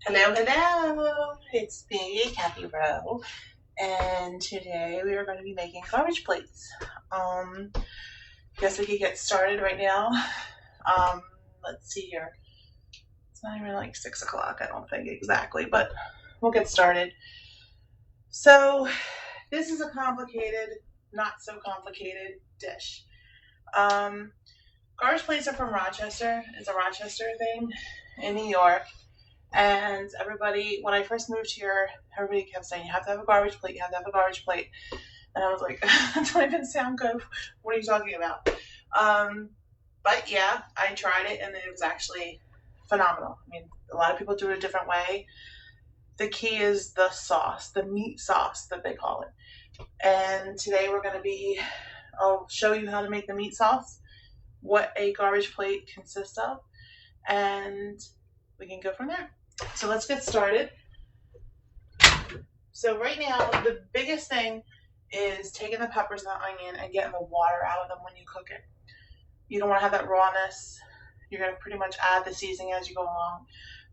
Hello, hello. It's me, Kathy Rowe, and today we are going to be making garbage plates. Guess we could get started right now. Let's see here. It's not even like 6 o'clock, I don't think exactly, but we'll get started. So, this is a complicated, not so complicated dish. Garbage plates are from Rochester. It's a Rochester thing in New York. And everybody, when I first moved here, everybody kept saying, you have to have a garbage plate, you have to have a garbage plate. And I was like, that don't even sound good. What are you talking about? But yeah, I tried it and it was actually phenomenal. I mean, a lot of people do it a different way. The key is the sauce, the meat sauce that they call it. And today I'll show you how to make the meat sauce, what a garbage plate consists of, and we can go from there. So let's get started. So right now, the biggest thing is taking the peppers and the onion and getting the water out of them when you cook it. You don't want to have that rawness. You're going to pretty much add the seasoning as you go along.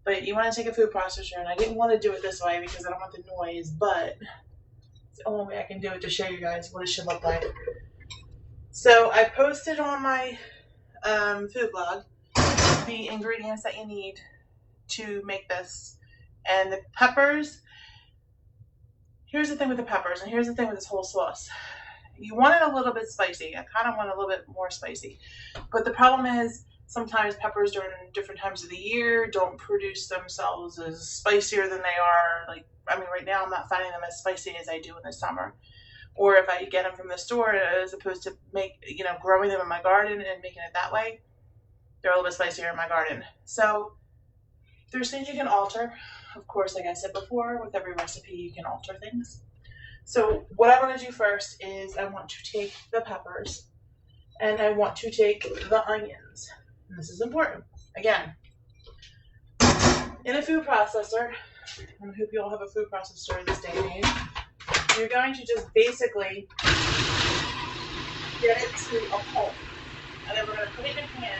But you want to take a food processor, and I didn't want to do it this way because I don't want the noise, but it's the only way I can do it to show you guys what it should look like. So I posted on my food blog the ingredients that you need to make this. And the peppers, here's the thing with the peppers, and here's the thing with this whole sauce. You want it a little bit spicy. I kind of want it a little bit more spicy. But the problem is sometimes peppers during different times of the year don't produce themselves as spicier than they are. Like, I mean, right now I'm not finding them as spicy as I do in the summer. Or if I get them from the store, as opposed to growing them in my garden and making it that way, they're a little bit spicier in my garden. So there's things you can alter. Of course, like I said before, with every recipe you can alter things. So what I want to do first is I want to take the peppers and I want to take the onions. And this is important. Again, in a food processor, and I hope you all have a food processor in this day and age, you're going to just basically get it to a pulp. And then we're going to put it in a pan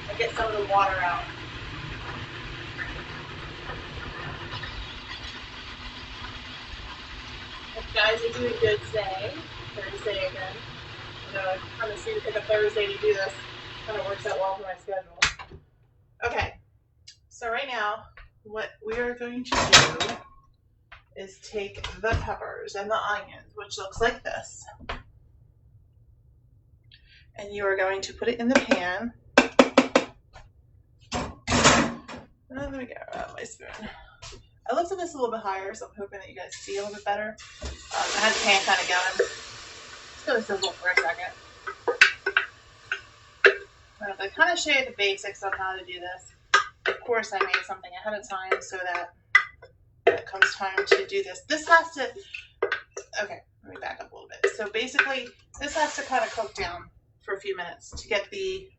and get some of the water out. Guys are doing good today. Thursday again. I kind of seem to pick a Thursday to do this. Kind of works out well for my schedule. Okay, so right now, what we are going to do is take the peppers and the onions, which looks like this. And you are going to put it in the pan. Let me get my spoon. I lifted this a little bit higher, so I'm hoping that you guys see a little bit better. I had the pan kind of going. Let's go to sizzle for a second. I kind of show you the basics on how to do this. Of course, I made something ahead of time so that when it comes time to do this, this has to, okay, let me back up a little bit. So basically, this has to kind of cook down for a few minutes to get the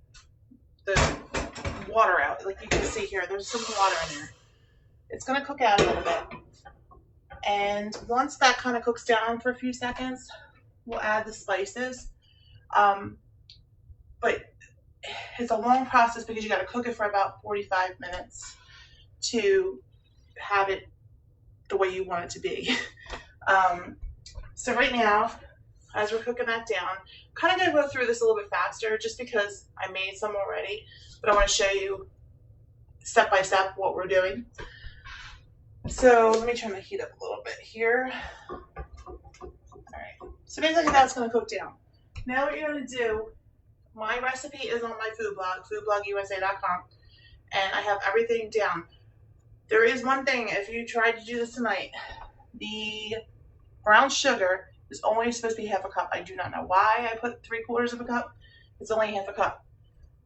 water out. Like you can see here, there's some water in there. It's going to cook out a little bit. And once that kind of cooks down for a few seconds, we'll add the spices. But it's a long process because you got to cook it for about 45 minutes to have it the way you want it to be. So right now, as we're cooking that down, I'm kind of going to go through this a little bit faster just because I made some already, but I want to show you step by step what we're doing. So let me turn the heat up a little bit here. All right. So basically that's going to cook down. Now what you're going to do, my recipe is on my food blog, foodblogusa.com, and I have everything down. There is one thing, if you tried to do this tonight, the brown sugar is only supposed to be half a cup. I do not know why I put 3/4 of a cup. It's only half a cup.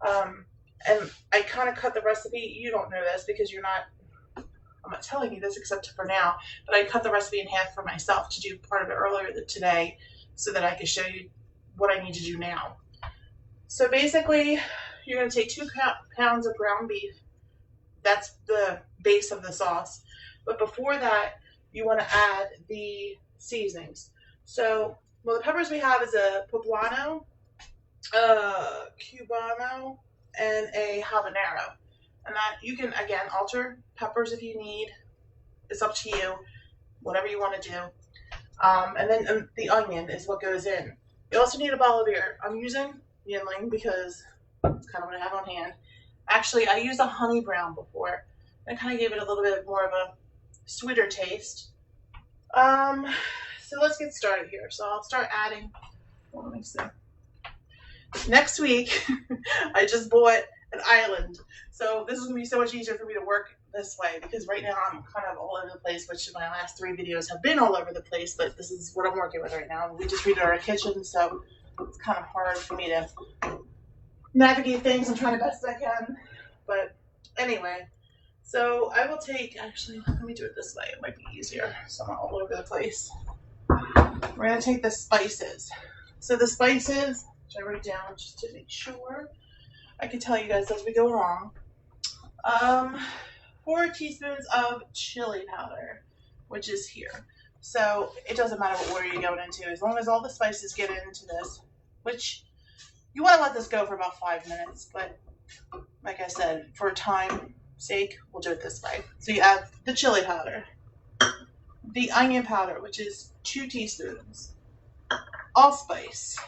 And I kind of cut the recipe. You don't know this because I'm not telling you this except for now, but I cut the recipe in half for myself to do part of it earlier today so that I could show you what I need to do now. So basically, you're going to take 2 pounds of ground beef. That's the base of the sauce. But before that, you want to add the seasonings. So, well, the peppers we have is a poblano, cubano, and a habanero. And that you can, again, alter peppers if you need. It's up to you, whatever you want to do. And then the onion is what goes in. You also need a bottle of beer. I'm using Yinling because it's kind of what I have on hand. Actually, I used a honey brown before. It kind of gave it a little bit more of a sweeter taste. So let's get started here. So I'll start adding. Let me see. Next week, I just bought an island. So this is going to be so much easier for me to work this way because right now I'm kind of all over the place, which my last 3 videos have been all over the place, but this is what I'm working with right now. We just redid our kitchen, so it's kind of hard for me to navigate things. I'm trying the best I can. But anyway, so I will take, actually, let me do it this way. It might be easier, so I'm not all over the place. We're going to take the spices. So the spices, which I wrote down just to make sure I can tell you guys as we go along. 4 teaspoons of chili powder, which is here. So it doesn't matter what order you're going into, as long as all the spices get into this, which you want to let this go for about 5 minutes, but like I said, for time sake, we'll do it this way. So you add the chili powder, the onion powder, which is 2 teaspoons, allspice,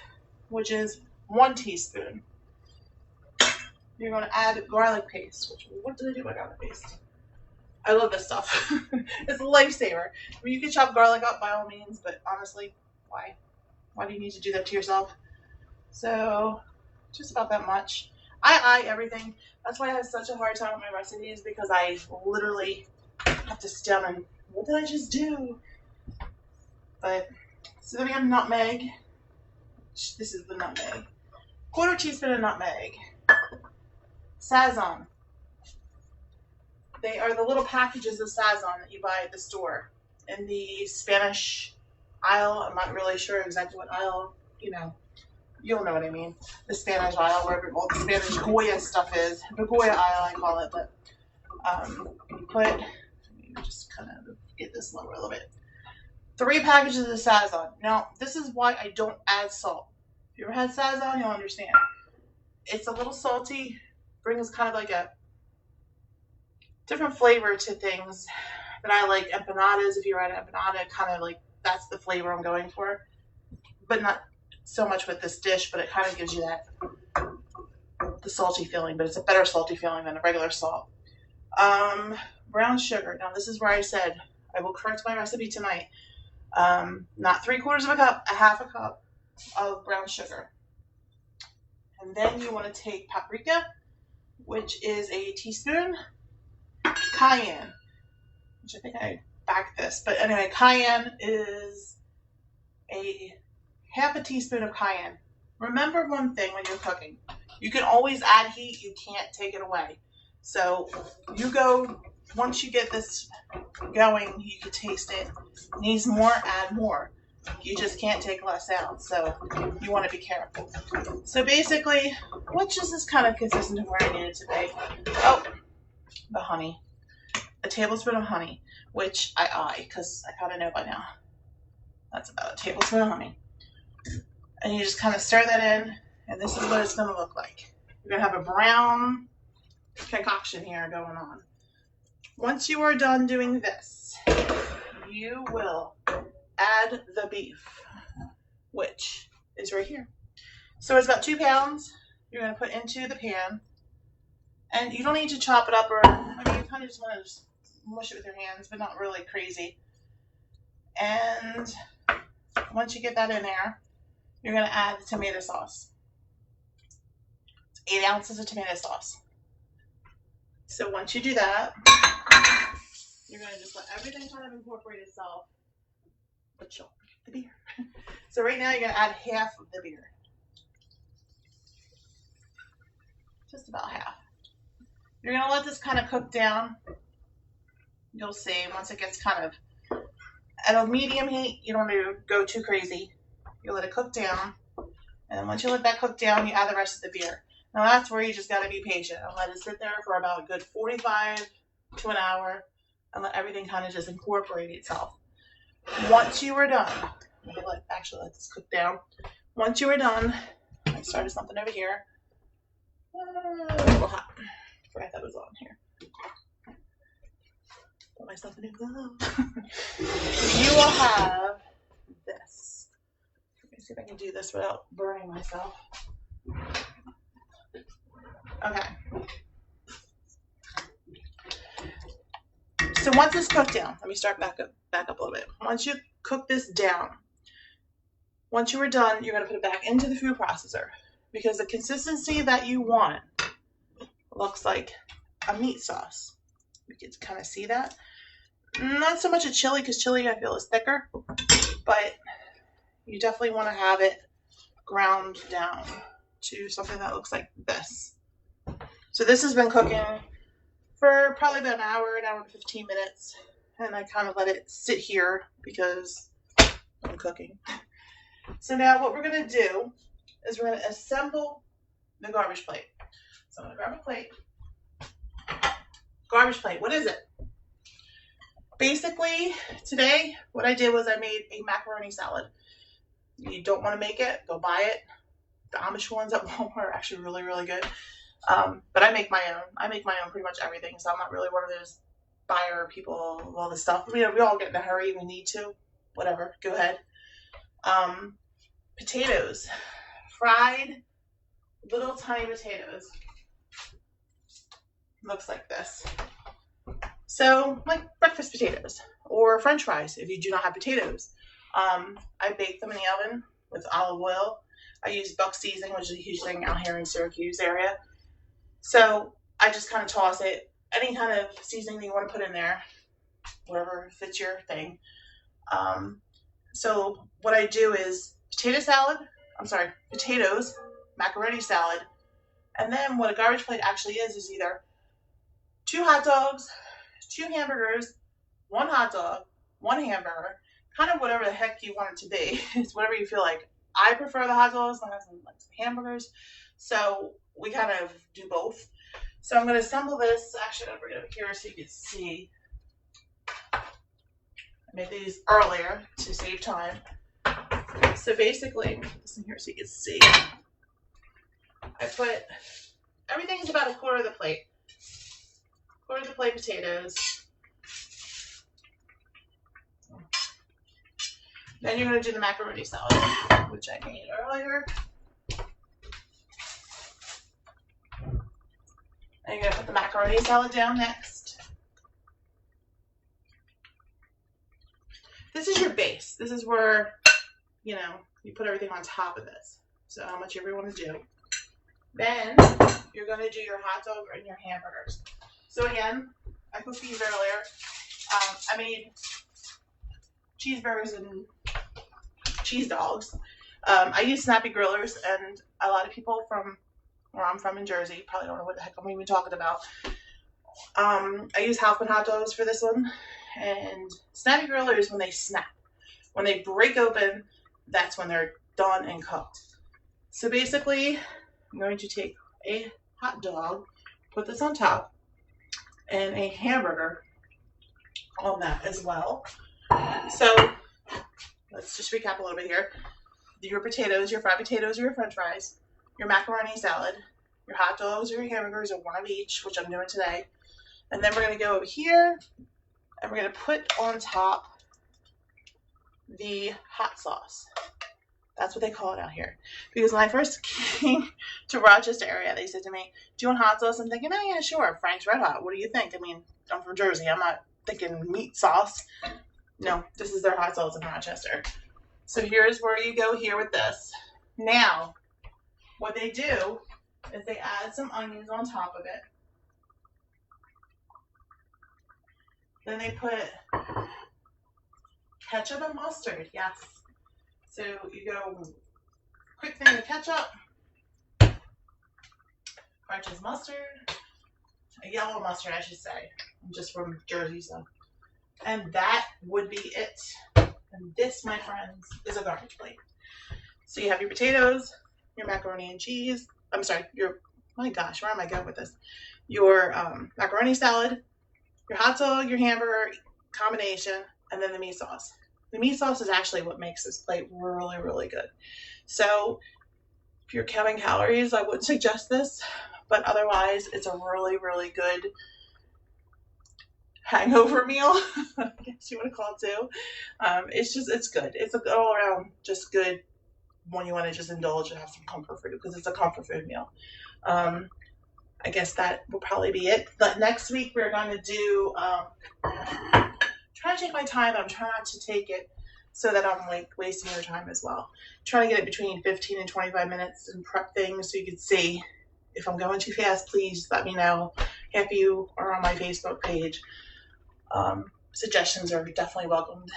which is 1 teaspoon. You're going to add garlic paste, which, what did I do with garlic paste? I love this stuff. It's a lifesaver. I mean, you can chop garlic up by all means, but honestly, why? Why do you need to do that to yourself? So, just about that much. I eye everything. That's why I have such a hard time with my recipes, because I literally have to sit down and, what did I just do? But, so then we have nutmeg. This is the nutmeg. 1/4 teaspoon of nutmeg. Sazon. They are the little packages of Sazon that you buy at the store. In the Spanish aisle, I'm not really sure exactly what aisle, you'll know what I mean. The Spanish aisle, where all the Spanish Goya stuff is. The Goya aisle, I call it, but let me just kind of get this lower a little bit. 3 packages of Sazon. Now, this is why I don't add salt. If you ever had Sazon, you'll understand. It's a little salty, brings kind of like a different flavor to things that I like. Empanadas, if you're at an empanada, kind of like that's the flavor I'm going for. But not so much with this dish, but it kind of gives you that, the salty feeling, but it's a better salty feeling than a regular salt. Brown sugar. Now this is where I said I will correct my recipe tonight. Not 3/4 of a cup, a 1/2 cup of brown sugar. And then you want to take paprika, which is a teaspoon. Cayenne, which I think I backed this, but anyway, cayenne is a 1/2 teaspoon of cayenne. Remember one thing when you're cooking, you can always add heat, you can't take it away. So you go, once you get this going, you can taste it. Needs more, add more. You just can't take less out, so you want to be careful. So basically, which is this kind of consistent of where I need it to be. Oh, the honey. A tablespoon of honey, which I eye because I kind of know by now. That's about a tablespoon of honey. And you just kind of stir that in, and this is what it's going to look like. You're going to have a brown concoction here going on. Once you are done doing this, you will add the beef, which is right here. So it's about 2 pounds. You're going to put into the pan. And you don't need to chop it up, or, I mean, you kind of just want to just mush it with your hands, but not really crazy. And once you get that in there, you're going to add the tomato sauce. It's 8 ounces of tomato sauce. So once you do that, you're going to just let everything kind of incorporate itself. But you'll get the beer. So right now you're going to add 1/2 of the beer. Just about 1/2. You're going to let this kind of cook down. You'll see once it gets kind of at a medium heat, you don't want to go too crazy. You let it cook down. And then once you let that cook down, you add the rest of the beer. Now that's where you just got to be patient and let it sit there for about a good 45 to an hour and let everything kind of just incorporate itself. Once you are done, actually let this cook down. Once you are done, I started something over here. A little hot. I forgot that was on here. Put my myself a new glove. You will have this. Let me see if I can do this without burning myself. Okay. So once it's cooked down, let me start back up a little bit. Once you cook this down, once you are done, you're going to put it back into the food processor because the consistency that you want looks like a meat sauce. You can kind of see that. Not so much a chili because chili I feel is thicker, but you definitely want to have it ground down to something that looks like this. So this has been cooking for probably about an hour and 15 minutes. And I kind of let it sit here because I'm cooking. So now what we're going to do is we're going to assemble the garbage plate. So I'm going to grab a plate. Garbage plate, what is it? Basically, today what I did was I made a macaroni salad. You don't want to make it, go buy it. The Amish ones at Walmart are actually really, really good. But I make my own. I make my own pretty much everything, so I'm not really one of those buyer people of all this stuff. We all get in a hurry. We need to. Whatever. Go ahead. Potatoes. Fried little tiny potatoes. Looks like this. So, like breakfast potatoes or French fries if you do not have potatoes. I bake them in the oven with olive oil. I use buck seasoning, which is a huge thing out here in Syracuse area. So I just kind of toss it. Any kind of seasoning that you want to put in there, whatever fits your thing. So what I do is potatoes, macaroni salad, and then what a garbage plate actually is either 2 hot dogs, 2 hamburgers, 1 hot dog, 1 hamburger, kind of whatever the heck you want it to be. It's whatever you feel like. I prefer the hot dogs. My husband likes the hamburgers. So we kind of do both. So I'm going to assemble this. Actually, I'm going to bring it up here so you can see. I made these earlier to save time. So basically, put this in here so you can see. I put, everything is about 1/4 of the plate. 1/4 of the plate potatoes. Then you're going to do the macaroni salad, which I made earlier. And you're going to put the macaroni salad down next. This is your base. This is where, you put everything on top of this. So how much you want to do. Then you're going to do your hot dog and your hamburgers. So again, I cooked these earlier. I made cheeseburgers and cheese dogs. I use snappy grillers, and a lot of people from where I'm from in Jersey probably don't know what the heck I'm even talking about. I use Halfman hot dogs for this one, and snappy grillers, when they snap, when they break open, that's when they're done and cooked. So basically, I'm going to take a hot dog, put this on top, and a hamburger on that as well. So let's just recap a little bit here. Your potatoes, your fried potatoes or your French fries, your macaroni salad, your hot dogs or your hamburgers, or 1 of each, which I'm doing today. And then we're going to go over here and we're going to put on top the hot sauce. That's what they call it out here. Because when I first came to Rochester area, they said to me, "Do you want hot sauce?" I'm thinking, "Oh yeah, sure, Frank's Red Hot. What do you think?" I mean, I'm from Jersey. I'm not thinking meat sauce. No, this is their hot sauce in Rochester. So here's where you go here with this. Now, what they do is they add some onions on top of it. Then they put ketchup and mustard, yes. So you go quick thing of ketchup, French's mustard, a yellow mustard I should say. I'm just from Jersey, so. And that would be it. And this, my friends, is a garbage plate. So you have your potatoes, your macaroni and cheese. I'm sorry, my gosh, where am I going with this? Your macaroni salad, your hot dog, your hamburger combination, and then the meat sauce. The meat sauce is actually what makes this plate really, really good. So if you're counting calories, I wouldn't suggest this, but otherwise it's a really, really good hangover meal, I guess you want to call it too. It's good. It's all around just good when you want to just indulge and have some comfort food because it's a comfort food meal. Um, I guess that will probably be it. But next week we're going to do, try to take my time. I'm trying not to take it so that I'm like wasting your time as well. Trying to get it between 15 and 25 minutes and prep things so you can see. If I'm going too fast, please let me know. If you are on my Facebook page, suggestions are definitely welcomed,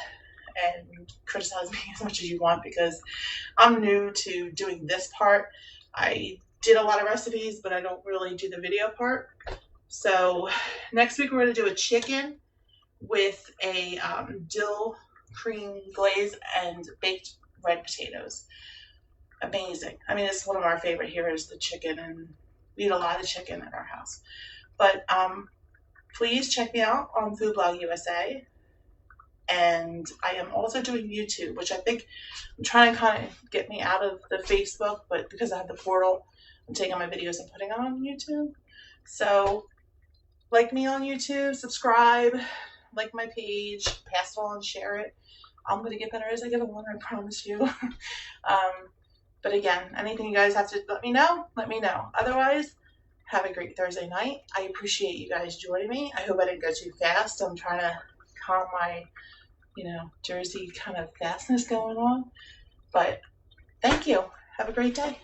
and criticize me as much as you want because I'm new to doing this part. I did a lot of recipes, but I don't really do the video part. So next week we're going to do a chicken with a dill cream glaze and baked red potatoes. Amazing. I mean, it's one of our favorite here is the chicken, and we eat a lot of chicken at our house. But please check me out on Food Blog USA. And I am also doing YouTube, which I think I'm trying to kind of get me out of the Facebook, but because I have the portal, I'm taking my videos and putting them on YouTube. So like me on YouTube, subscribe, like my page, pass it on, share it. I'm going to get better as I get along, I promise you. But again, anything you guys have to let me know, let me know. Otherwise, have a great Thursday night. I appreciate you guys joining me. I hope I didn't go too fast. I'm trying to calm my, Jersey kind of fastness going on. But thank you. Have a great day.